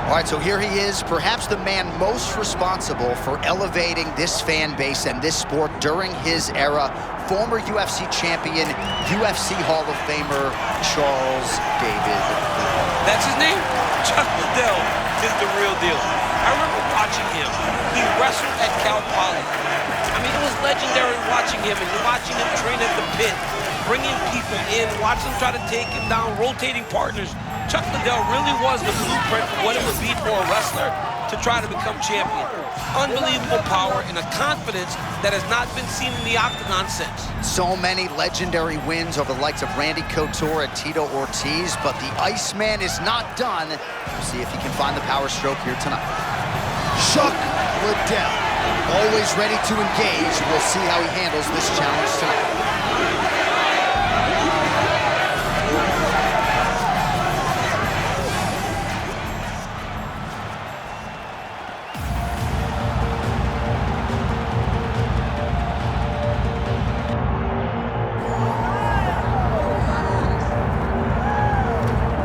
All right, so here he is, perhaps the man most responsible for elevating this fan base and this sport during his era. Former UFC champion, UFC Hall of Famer, Charles David. That's his name? Chuck Liddell is the real deal. I remember watching him. He wrestled at Cal Poly. I mean, it was legendary watching him and watching him train at the pit, bringing people in, watching him try to take him down, rotating partners. Chuck Liddell really was the blueprint for what it would be for a wrestler to try to become champion. Unbelievable power and a confidence that has not been seen in the octagon since. So many legendary wins over the likes of Randy Couture and Tito Ortiz, but the Iceman is not done. We'll see if he can find the power stroke here tonight. Chuck Liddell, always ready to engage. We'll see how he handles this challenge tonight.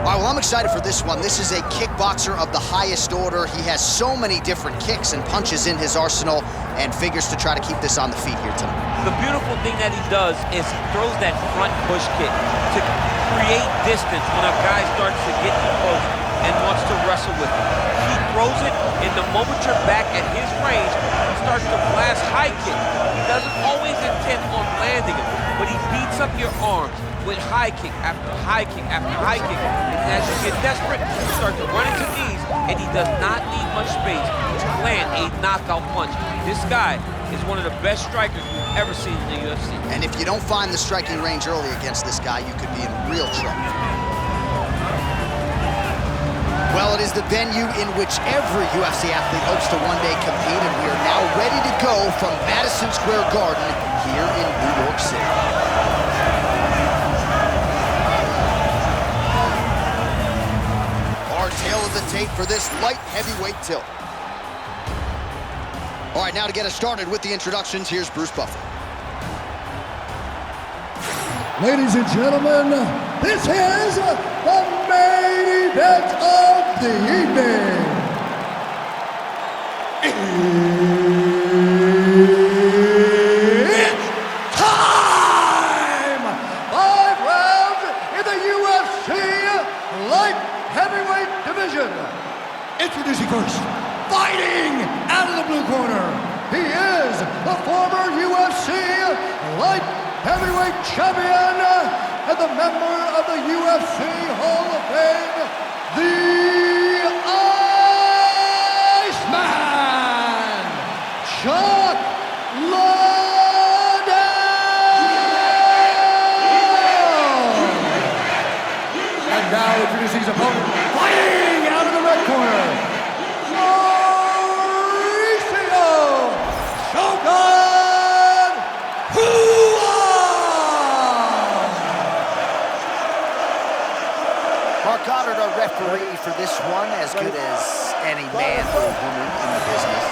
Well, I'm excited for this one. This is a kickboxer of the highest order. He has so many different kicks and punches in his arsenal and figures to try to keep this on the feet here tonight. The beautiful thing that he does is he throws that front push kick to create distance when a guy starts to get too close and wants to wrestle with him. He throws it, and the moment you're back at his range, he starts to blast high kick. He doesn't always intend on landing it, but he beats up your arms with high kick after high kick after high kick. And as you get desperate, you start to run into knees, and he does not need much space to land a knockout punch. This guy is one of the best strikers we've ever seen in the UFC. And if you don't find the striking range early against this guy, you could be in real trouble. Well, it is the venue in which every UFC athlete hopes to one day compete, and we are now ready to go from Madison Square Garden here in New York City. Tail of the tape for this light heavyweight tilt. All right, now to get us started with the introductions, here's Bruce Buffer. Ladies and gentlemen, this is the main event of the evening. It's time! 5 rounds in the UFC light heavyweight division. Introducing first, fighting out of the blue corner, he is the former UFC light heavyweight champion and the member of the UFC Hall of Fame, the Iceman, Chuck Liddell. And now introducing his opponent, fighting out of the red corner, Mark Goddard, our referee for this one, as good as any man or woman in the business.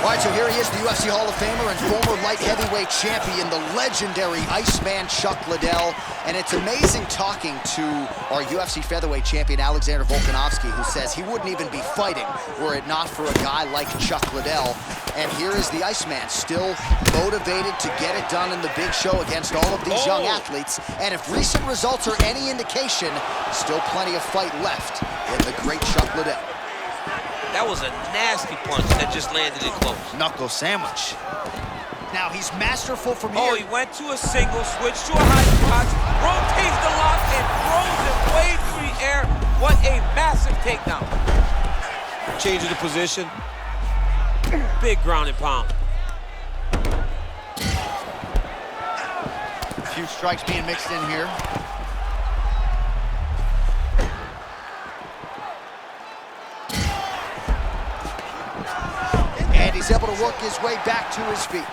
All right, so here he is, the UFC Hall of Famer and former light heavyweight champion, the legendary Iceman Chuck Liddell. And it's amazing talking to our UFC featherweight champion, Alexander Volkanovski, who says he wouldn't even be fighting were it not for a guy like Chuck Liddell. And here is the Iceman, still motivated to get it done in the big show against all of these young athletes. And if recent results are any indication, still plenty of fight left in the great Chuck Liddell. That was a nasty punch that just landed in close. Knuckle sandwich. Now he's masterful from here. Oh, he went to a single, switched to a high spot, rotates the lock, and throws it way through the air. What a massive takedown. Changing the position. Big ground and pound. A few strikes being mixed in here. And he's able to work his way back to his feet.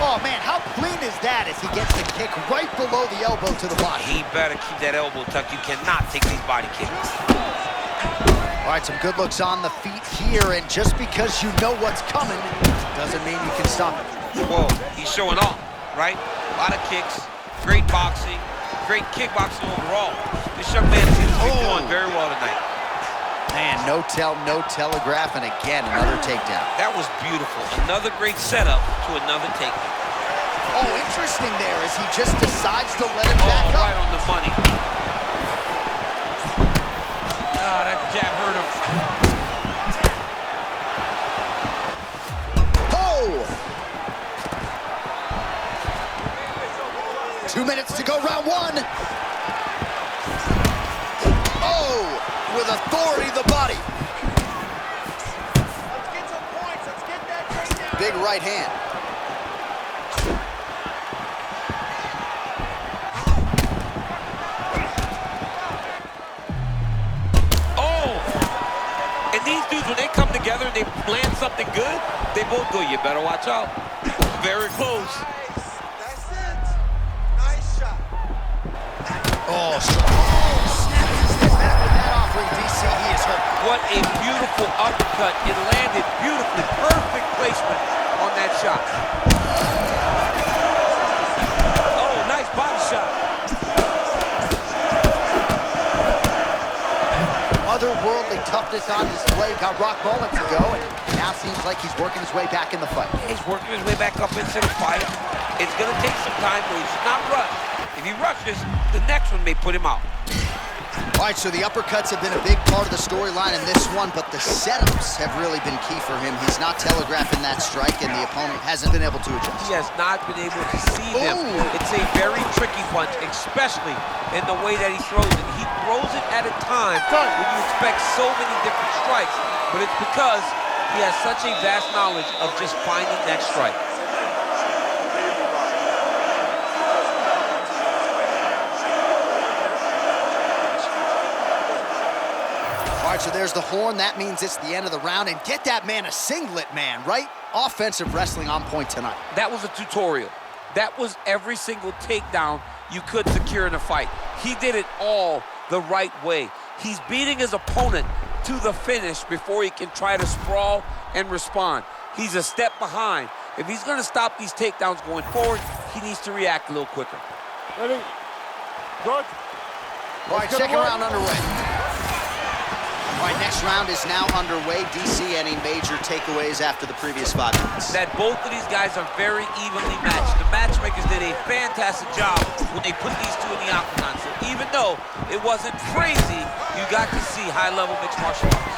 Oh man, how clean is that as he gets the kick right below the elbow to the body? He better keep that elbow tucked. You cannot take these body kicks. All right, some good looks on the feet here, and just because you know what's coming doesn't mean you can stop it. Whoa, he's showing off, right? A lot of kicks, great boxing, great kickboxing overall. This young man seems to be doing very well tonight. Man, no tell, no telegraph, and again, another takedown. That was beautiful. Another great setup to another takedown. Oh, interesting there as he just decides to let him back up. Right on the money. Ah, that jab hurt him. Oh! 2 minutes to go, round one. Oh! With authority, the body. Let's get some points. Let's get that takedown. Big right hand. Oh! And these dudes, when they come together and they land something good, they both go, you better watch out. Very close. Nice. That's it. Nice shot. Oh, snaps his head back with that offering, DC. He is hurt. What a beautiful uppercut. It landed beautifully. Perfect placement on that shot. Oh, nice body shot. Otherworldly toughness on display. Got rocked moments ago, and now seems like he's working his way back in the fight. He's working his way back up into the fight. It's going to take some time, but he should not rush. If he rushes, the next one may put him out. All right, so the uppercuts have been a big part of the storyline in this one, but the setups have really been key for him. He's not telegraphing that strike, and the opponent hasn't been able to adjust. He has not been able to see them. Ooh. It's a very tricky punch, especially in the way that he throws it. He throws it at a time when you expect so many different strikes, but it's because he has such a vast knowledge of just finding that strike. All right, so there's the horn. That means it's the end of the round. And get that man a singlet, man, right? Offensive wrestling on point tonight. That was a tutorial. That was every single takedown you could secure in a fight. He did it all the right way. He's beating his opponent to the finish before he can try to sprawl and respond. He's a step behind. If he's going to stop these takedowns going forward, he needs to react a little quicker. Ready? Good. All right, second round underway. All right, next round is now underway. DC, any major takeaways after the previous 5 minutes? That both of these guys are very evenly matched. The matchmakers did a fantastic job when they put these two in the octagon. So even though it wasn't crazy, you got to see high-level mixed martial arts.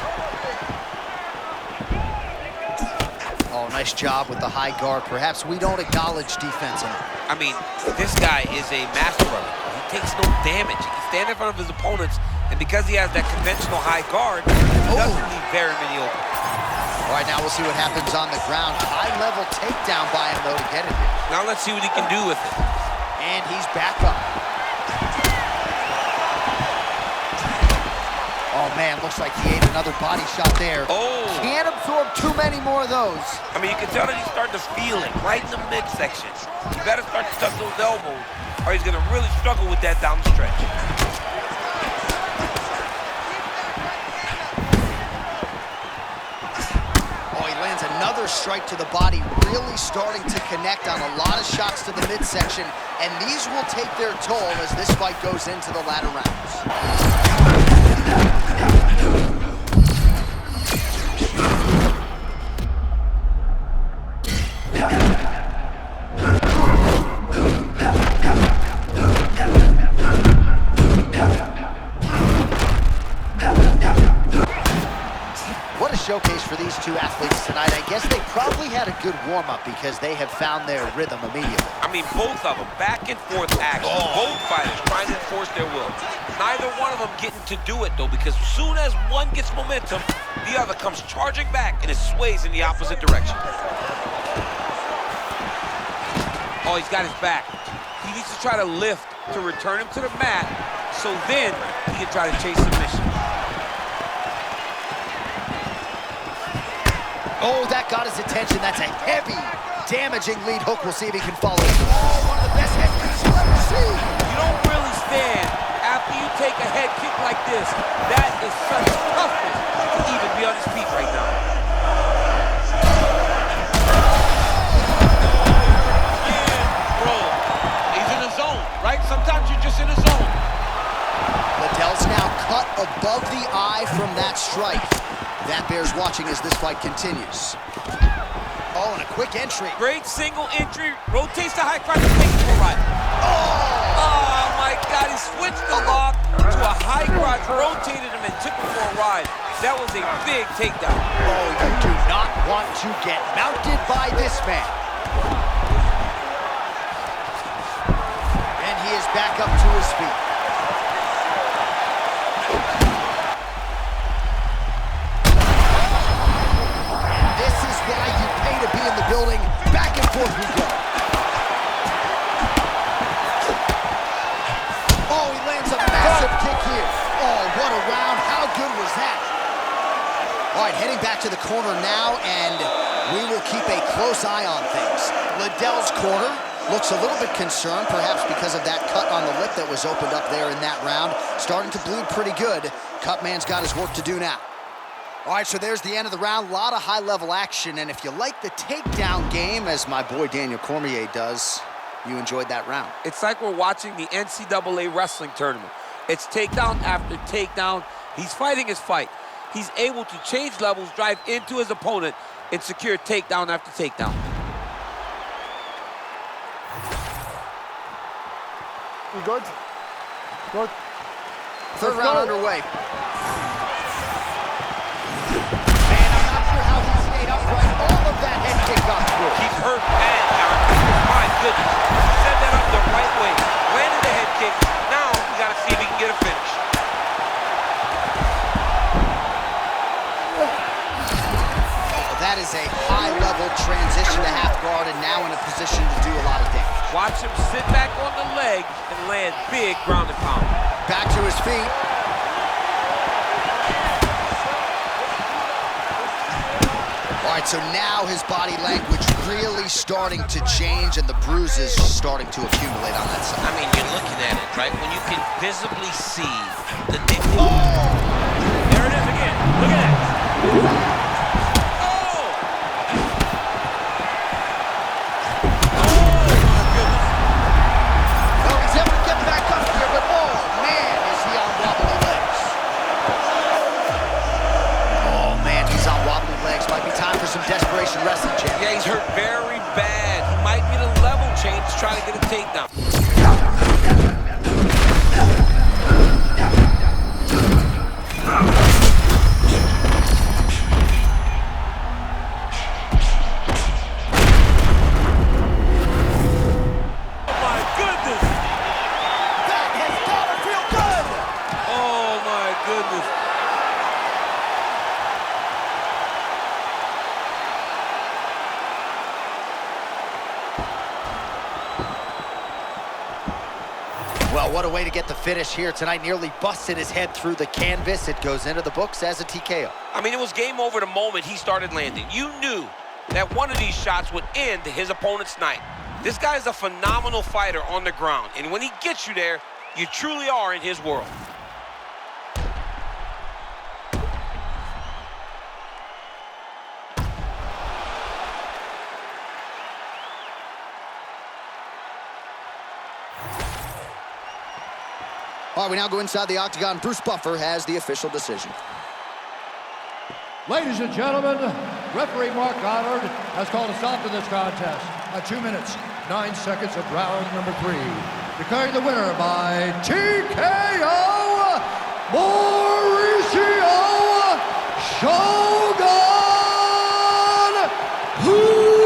Oh, nice job with the high guard. Perhaps we don't acknowledge defense enough. I mean, this guy is a master of it. He takes no damage. He can stand in front of his opponents, and because he has that conventional high guard, he doesn't leave very many open. All right, now we'll see what happens on the ground. High-level takedown by him, though, to get it here. Now let's see what he can do with it. And he's back up. Oh, man, looks like he ate another body shot there. Oh. Can't absorb too many more of those. I mean, you can tell that he's starting to feel it right in the midsection. You better start to tuck those elbows, or he's going to really struggle with that down the stretch. Oh, he lands another strike to the body, really starting to connect on a lot of shots to the midsection, and these will take their toll as this fight goes into the latter rounds. What a showcase for these two athletes tonight. I guess they probably had a good warm-up because they have found their rhythm immediately. I mean, both of them, back and forth action. Both fighters trying to enforce their will. Neither one of them getting to do it, though, because as soon as one gets momentum, the other comes charging back and it sways in the opposite direction. Oh, he's got his back. He needs to try to lift to return him to the mat, so then he can try to chase submission. Oh, that got his attention. That's a heavy, damaging lead hook. We'll see if he can follow it. Oh, one of the best head kicks you'll ever see. You don't really stand after you take a head kick like this. That is such toughness to even be on his feet right now. Yeah, bro, he's in the zone, right? Sometimes you're just in the zone. above the eye from that strike. That bears watching as this fight continues. Oh, and a quick entry. Great single entry, rotates the high crotch and takes it for a ride. Oh my God, he switched the lock to a high crotch, rotated him and took him for a ride. That was a big takedown. Oh, you do not want to get mounted by this man. And he is back up to his feet. In the building, back and forth we go. Oh, he lands a massive kick here. Oh, what a round. How good was that? All right, heading back to the corner now, and we will keep a close eye on things. Liddell's corner looks a little bit concerned, perhaps because of that cut on the lip that was opened up there in that round. Starting to bleed pretty good. Cutman's got his work to do now. All right, so there's the end of the round. A lot of high-level action, and if you like the takedown game, as my boy Daniel Cormier does, you enjoyed that round. It's like we're watching the NCAA wrestling tournament. It's takedown after takedown. He's fighting his fight. He's able to change levels, drive into his opponent, and secure takedown after takedown. You good? Good. Third Let's round go. underway. Man, I'm not sure how he stayed upright. All of that head kick got through. He's hurt bad, Aaron. My goodness. Set that up the right way. Landed the head kick. Now we got to see if he can get a finish. That is a high-level transition to half guard, and now in a position to do a lot of damage. Watch him sit back on the leg and land big ground and pound. Back to his feet. All right, so now his body language really starting to change, and the bruises starting to accumulate on that side. I mean, you're looking at it, right? When you can visibly see the... Oh! There it is again. Look at that. Some desperation wrestling, champ. Yeah, he's hurt very bad. He might need a level change to try to get a takedown. Oh my goodness! That has gotta feel good! Oh my goodness! Well, what a way to get the finish here tonight. Nearly busted his head through the canvas. It goes into the books as a TKO. I mean, it was game over the moment he started landing. You knew that one of these shots would end his opponent's night. This guy is a phenomenal fighter on the ground, and when he gets you there, you truly are in his world. All right, we now go inside the octagon. Bruce Buffer has the official decision. Ladies and gentlemen, referee Mark Goddard has called a stop to this contest at 2 minutes, 9 seconds of round number 3. Declaring the winner by TKO, Mauricio Shogun Hua!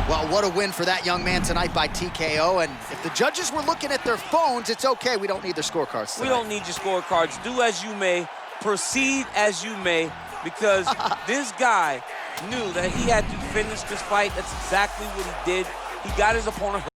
Well, what a win for that young man tonight by TKO. And if the judges were looking at their phones, it's okay. We don't need their scorecards tonight. We don't need your scorecards. Do as you may, proceed as you may, because this guy knew that he had to finish this fight. That's exactly what he did. He got his opponent hurt.